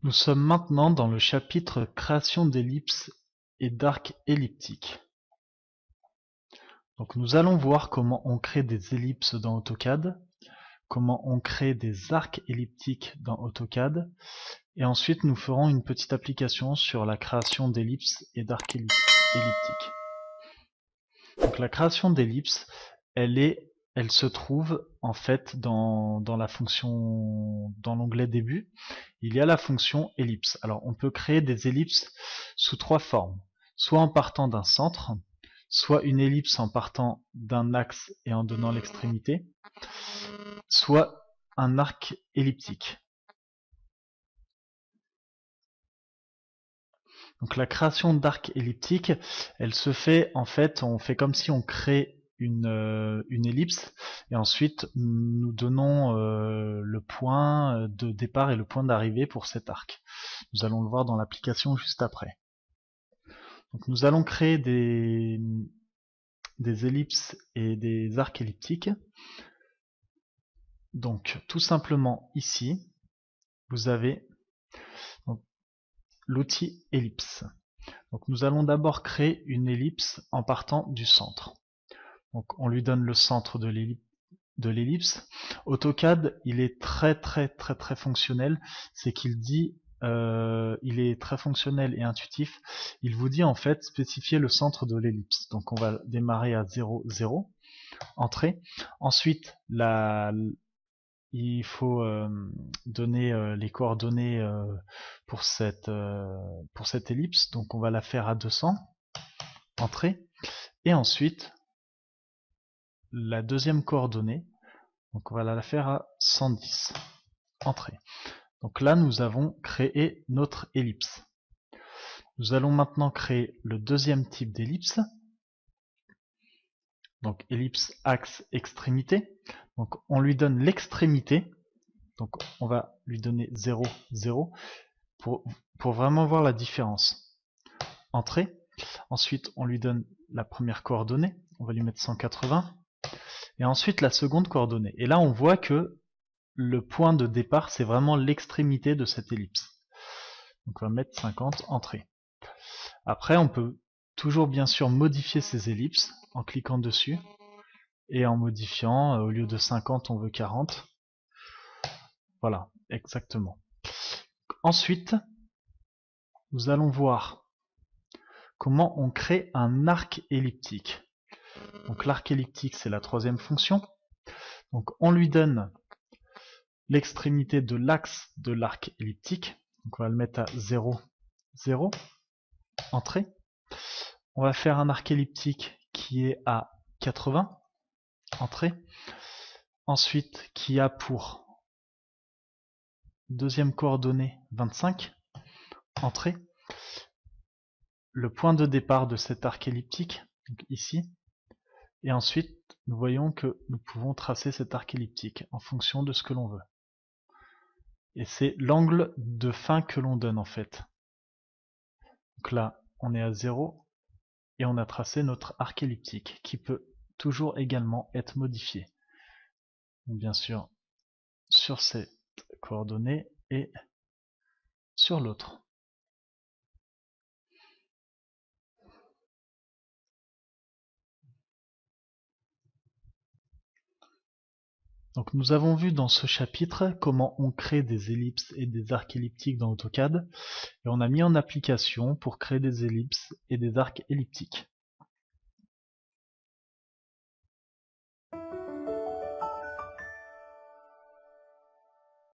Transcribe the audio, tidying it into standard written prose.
Nous sommes maintenant dans le chapitre création d'ellipses et d'arcs elliptiques. Donc nous allons voir comment on crée des ellipses dans AutoCAD, comment on crée des arcs elliptiques dans AutoCAD, et ensuite nous ferons une petite application sur la création d'ellipses et d'arcs elliptiques. Donc la création d'ellipses, elle se trouve en fait dans la fonction, dans l'onglet début, il y a la fonction ellipse. Alors on peut créer des ellipses sous trois formes, soit en partant d'un centre, soit une ellipse en partant d'un axe et en donnant l'extrémité, soit un arc elliptique. Donc la création d'arc elliptique, elle se fait en fait, on fait comme si on crée une ellipse et ensuite nous donnons le point de départ et le point d'arrivée pour cet arc. Nous allons le voir dans l'application juste après. Donc nous allons créer des ellipses et des arcs elliptiques. Donc tout simplement ici, vous avez l'outil ellipse. Donc nous allons d'abord créer une ellipse en partant du centre. Donc on lui donne le centre de l'ellipse. AutoCAD, il est très fonctionnel. C'est qu'il dit, il est très fonctionnel et intuitif. Il vous dit en fait spécifier le centre de l'ellipse. Donc on va démarrer à 0, 0, entrée. Ensuite, il faut donner les coordonnées pour cette ellipse. Donc on va la faire à 200, entrée. Et ensuite, la deuxième coordonnée, donc on va la faire à 110, entrée. Donc là, nous avons créé notre ellipse. Nous allons maintenant créer le deuxième type d'ellipse. Donc ellipse axe extrémité. Donc on lui donne l'extrémité. Donc on va lui donner 0, 0 pour vraiment voir la différence. Entrée. Ensuite on lui donne la première coordonnée. On va lui mettre 180. Et ensuite la seconde coordonnée. Et là on voit que le point de départ c'est vraiment l'extrémité de cette ellipse. Donc on va mettre 50, entrée. Après on peut toujours bien sûr modifier ces ellipses en cliquant dessus et en modifiant, au lieu de 50 on veut 40. Voilà, exactement. Ensuite, nous allons voir comment on crée un arc elliptique. Donc l'arc elliptique c'est la troisième fonction. Donc on lui donne l'extrémité de l'axe de l'arc elliptique. Donc on va le mettre à 0, 0, entrée. On va faire un arc elliptique qui est à 80, entrée. Ensuite qui a pour deuxième coordonnée 25, entrée. Le point de départ de cet arc elliptique, donc ici. Et ensuite, nous voyons que nous pouvons tracer cet arc elliptique en fonction de ce que l'on veut. Et c'est l'angle de fin que l'on donne en fait. Donc là, on est à 0 et on a tracé notre arc elliptique qui peut toujours également être modifié. Donc, bien sûr, sur cette coordonnée et sur l'autre. Donc nous avons vu dans ce chapitre comment on crée des ellipses et des arcs elliptiques dans AutoCAD et on a mis en application pour créer des ellipses et des arcs elliptiques.